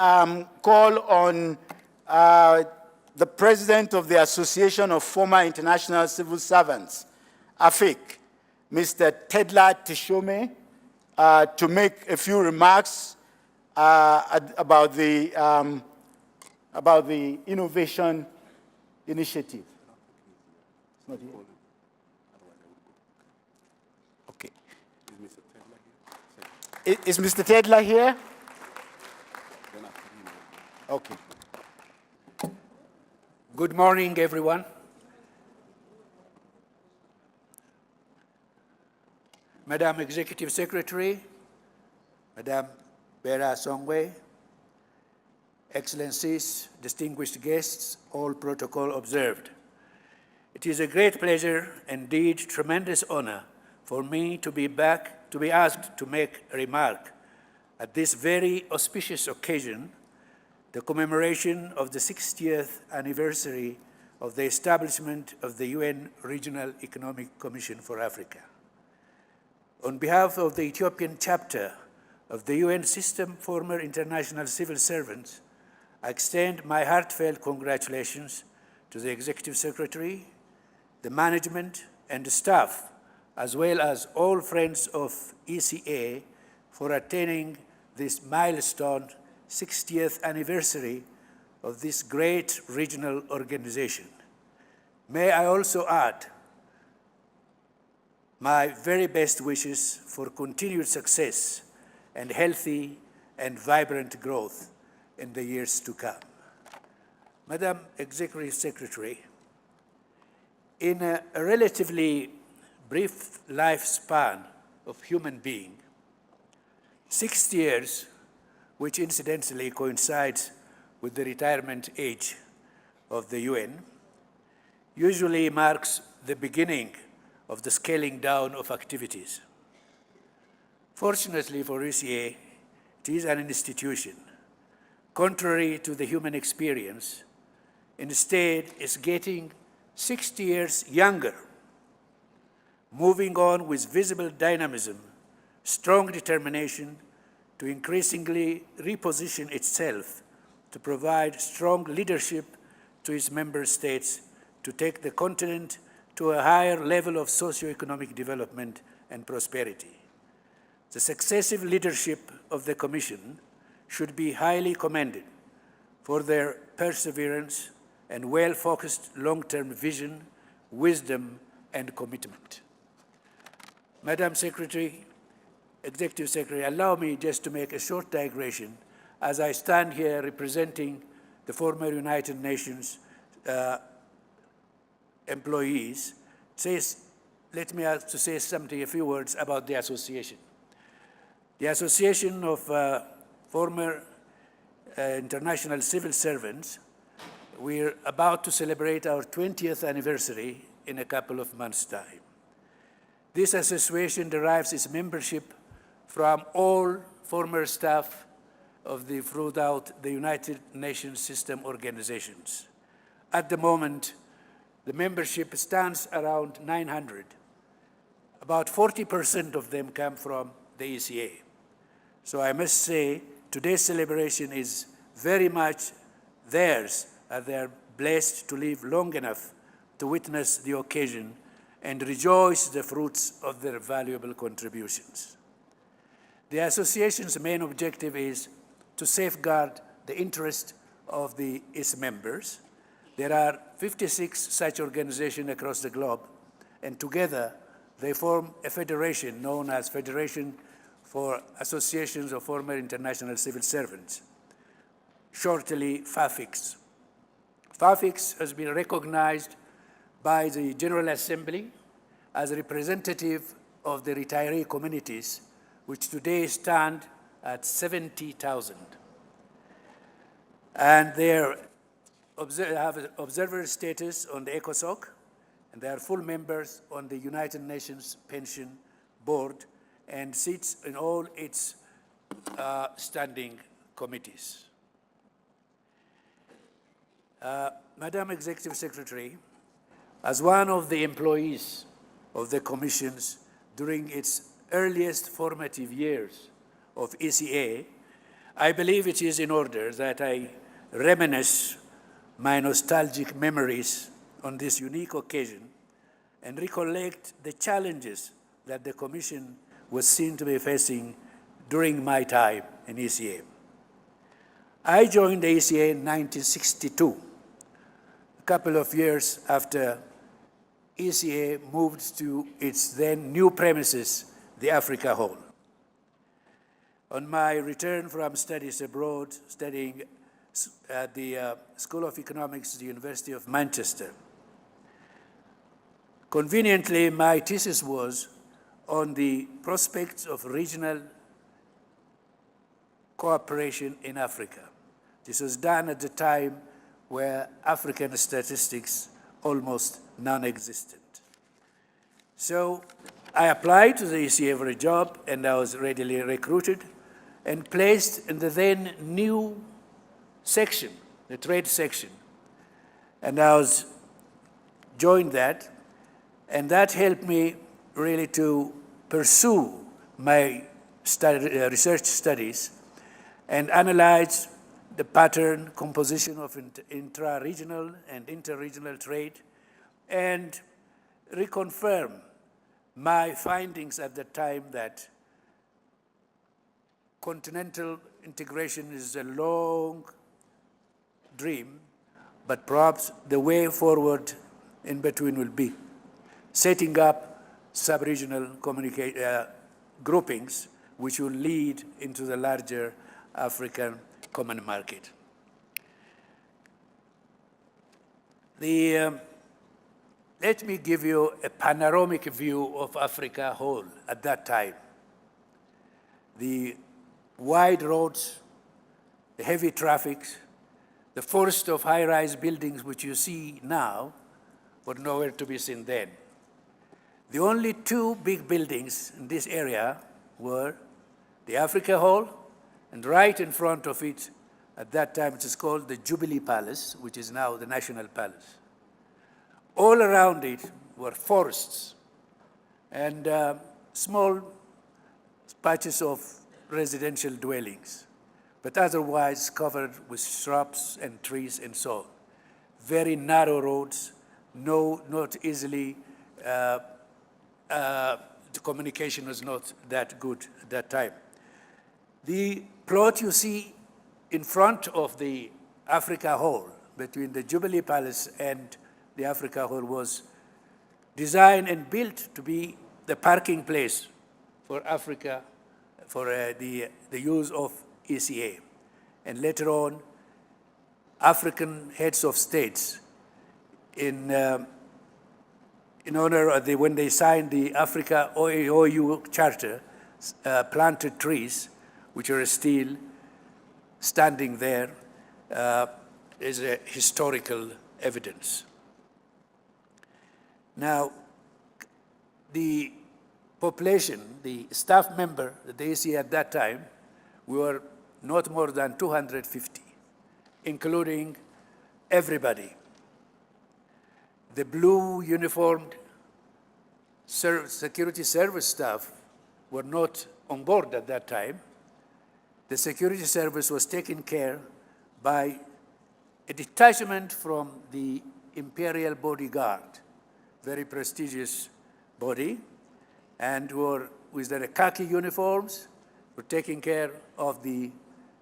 call on the President of the Association of Former International Civil Servants, AFIC, Mr. Tedla Teshome, to make a few remarks about the innovation initiative. It's not here. Okay. Is Mr. Tedla here? Okay. Good morning, everyone. Madam Executive Secretary, Madam Bera Songwe, Excellencies, distinguished guests, all protocol observed. It is a great pleasure, indeed tremendous honor, for me to be asked to make a remark at this very auspicious occasion, the commemoration of the 60th anniversary of the establishment of the UN Regional Economic Commission for Africa. On behalf of the Ethiopian chapter of the UN system, former international civil servants, I extend my heartfelt congratulations to the Executive Secretary, the management, and the staff, as well as all friends of ECA for attaining this milestone 60th anniversary of this great regional organization. May I also add my very best wishes for continued success and healthy and vibrant growth in the years to come. Madam Executive Secretary, in a relatively brief lifespan of human being, 60 years, which incidentally coincides with the retirement age of the UN, usually marks the beginning of the scaling down of activities. Fortunately for ECA, it is an institution. Contrary to the human experience, instead is getting 60 years younger, moving on with visible dynamism, strong determination, to increasingly reposition itself to provide strong leadership to its member states to take the continent to a higher level of socio-economic development and prosperity. The successive leadership of the Commission should be highly commended for their perseverance and well-focused long-term vision, wisdom, and commitment. Madam Secretary, Executive Secretary, allow me just to make a short digression as I stand here representing the former United Nations employees. Let me say a few words about the association. The Association of Former International Civil Servants, we're about to celebrate our 20th anniversary in a couple of months' time. This association derives its membership from all former staff throughout the United Nations system organizations. At the moment, the membership stands around 900. About 40% of them come from the ECA. So I must say, today's celebration is very much theirs, as they are blessed to live long enough to witness the occasion and rejoice the fruits of their valuable contributions. The association's main objective is to safeguard the interest of its members. There are 56 such organizations across the globe, and together they form a federation known as Federation for Associations of Former International Civil Servants, shortly FAFIX. FAFIX has been recognized by the General Assembly as a representative of the retiree communities, which today stand at 70,000. And they have observer status on the ECOSOC, and they are full members on the United Nations Pension Board and sits in all its standing committees. Madam Executive Secretary, as one of the employees of the commissions during its earliest formative years of ECA, I believe it is in order that I reminisce my nostalgic memories on this unique occasion and recollect the challenges that the Commission was seen to be facing during my time in ECA. I joined the ECA in 1962, a couple of years after ECA moved to its then new premises, the Africa Hall. On my return from studies abroad, studying at the School of Economics at the University of Manchester, conveniently, my thesis was on the prospects of regional cooperation in Africa. This was done at the time where African statistics almost non-existent. So I applied to the ECA for a job, and I was readily recruited and placed in the then new section, the trade section. And I was joined that, and that helped me really to pursue my research studies and analyze the pattern, composition of intra-regional and inter-regional trade, and reconfirm my findings at the time that continental integration is a long dream, but perhaps the way forward in between will be setting up sub-regional groupings which will lead into the larger African common market. Let me give you a panoramic view of Africa whole at that time. The wide roads, the heavy traffic, the forest of high-rise buildings which you see now were nowhere to be seen then. The only two big buildings in this area were the Africa Hall, and right in front of it, at that time it is called the Jubilee Palace, which is now the National Palace. All around it were forests and small patches of residential dwellings, but otherwise covered with shrubs and trees and so on. Very narrow roads, not easily, the communication was not that good at that time. The plot you see in front of the Africa Hall, between the Jubilee Palace and the Africa Hall, was designed and built to be the parking place for Africa, for the use of ECA. And later on, African heads of states, in honor of when they signed the Africa OU Charter, planted trees, which are still standing there, is a historical evidence. Now, the population, the staff member, the ECA at that time, we were not more than 250, including everybody. The blue uniformed security service staff were not on board at that time. The security service was taken care by a detachment from the Imperial Bodyguard, very prestigious body, and were with their khaki uniforms, were taking care of the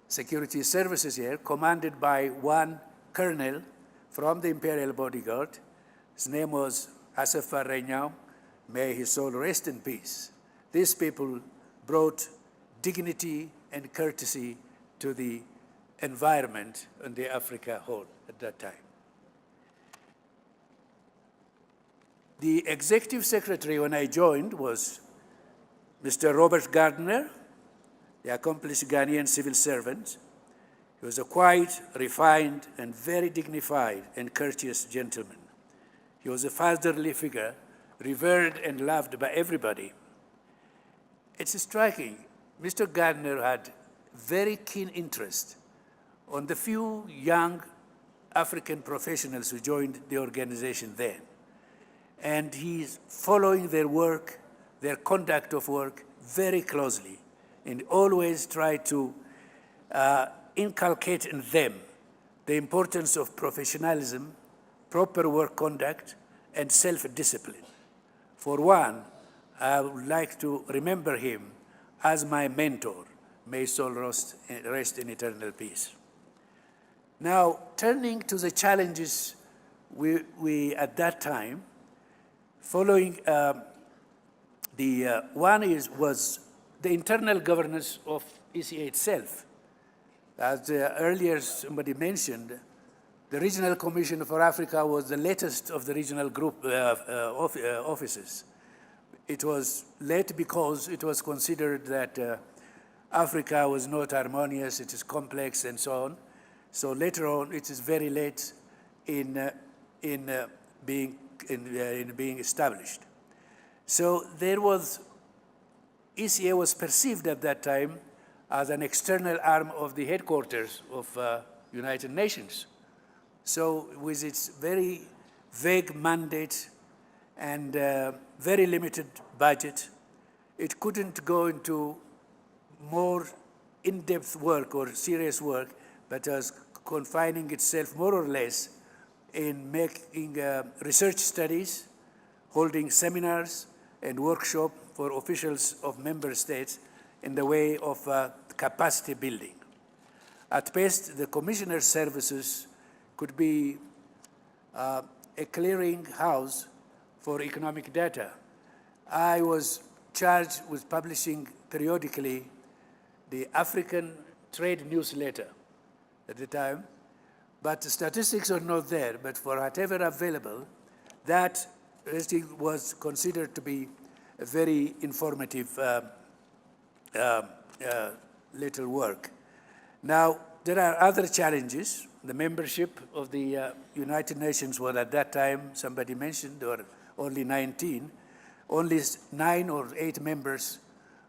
security services here, commanded by one colonel from the Imperial Bodyguard. His name was Assefa Renyao. May his soul rest in peace. These people brought dignity and courtesy to the environment on the Africa Hall at that time. The executive secretary when I joined was Mr. Robert Gardner, the accomplished Ghanaian civil servant. He was a quiet, refined, and very dignified and courteous gentleman. He was a fatherly figure, revered and loved by everybody. It's striking. Mr. Gardner had very keen interest on the few young African professionals who joined the organization then. And he's following their work, their conduct of work very closely, and always try to inculcate in them the importance of professionalism, proper work conduct, and self-discipline. For one, I would like to remember him as my mentor. May his soul rest in eternal peace. Now, turning to the challenges we at that time, following was the internal governance of ECA itself. As earlier somebody mentioned, the Regional Commission for Africa was the latest of the regional group offices. It was late because it was considered that Africa was not harmonious, it is complex, and so on. So later on, it is very late in being established. So ECA was perceived at that time as an external arm of the headquarters of United Nations. So with its very vague mandate and very limited budget, it couldn't go into more in-depth work or serious work, but was confining itself more or less in making research studies, holding seminars and workshops for officials of member states in the way of capacity building. At best, the commissioner's services could be a clearing house for economic data. I was charged with publishing periodically the African Trade Newsletter at the time, but the statistics are not there, but for whatever available, that was considered to be a very informative little work. Now, there are other challenges. The membership of the United Nations was at that time, somebody mentioned, or only 19. Only 9 or 8 members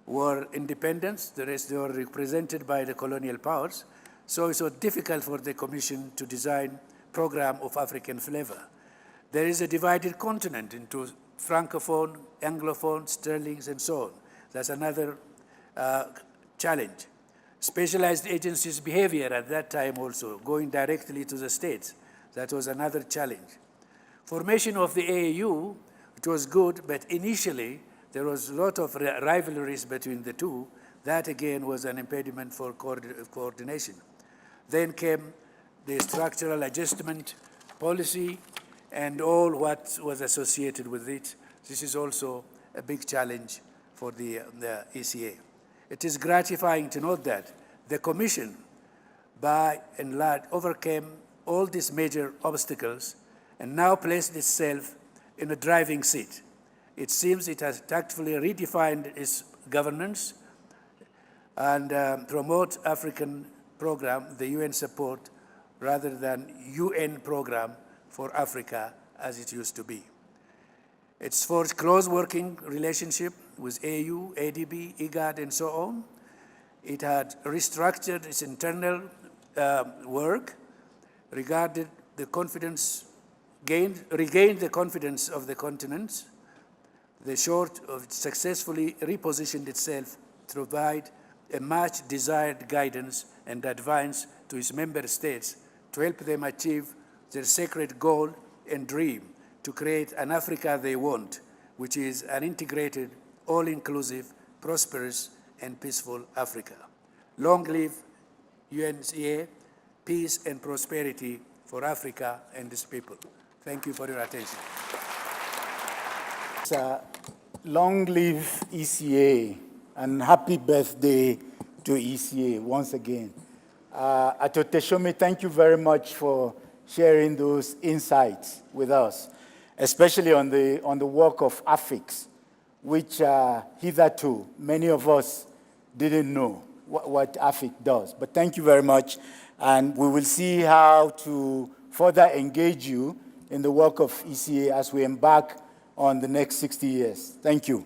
were independents. The rest they were represented by the colonial powers. So it was difficult for the Commission to design a program of African flavor. There is a divided continent into Francophone, Anglophone, Sterlings, and so on. That's another challenge. Specialized agencies' behavior at that time also, going directly to the states. That was another challenge. Formation of the AAU, it was good, but initially there was a lot of rivalries between the two. That again was an impediment for coordination. Then came the structural adjustment policy and all what was associated with it. This is also a big challenge for the ECA. It is gratifying to note that the Commission, by and large, overcame all these major obstacles and now placed itself in a driving seat. It seems it has tactfully redefined its governance and promote African program, the UN support, rather than UN program for Africa as it used to be. It's forged close working relationship with AU, ADB, IGAD, and so on. It had restructured its internal work, regained the confidence of the continents. The short of successfully repositioned itself to provide a much desired guidance and advice to its member states to help them achieve their sacred goal and dream to create an Africa they want, which is an integrated, all-inclusive, prosperous, and peaceful Africa. Long live UNCA, peace and prosperity for Africa and its people. Thank you for your attention. Long live ECA, and happy birthday to ECA once again. Ato Teshome, thank you very much for sharing those insights with us, especially on the work of AFIX, which hitherto many of us didn't know what AFIX does. But thank you very much, and we will see how to further engage you in the work of ECA as we embark on the next 60 years. Thank you.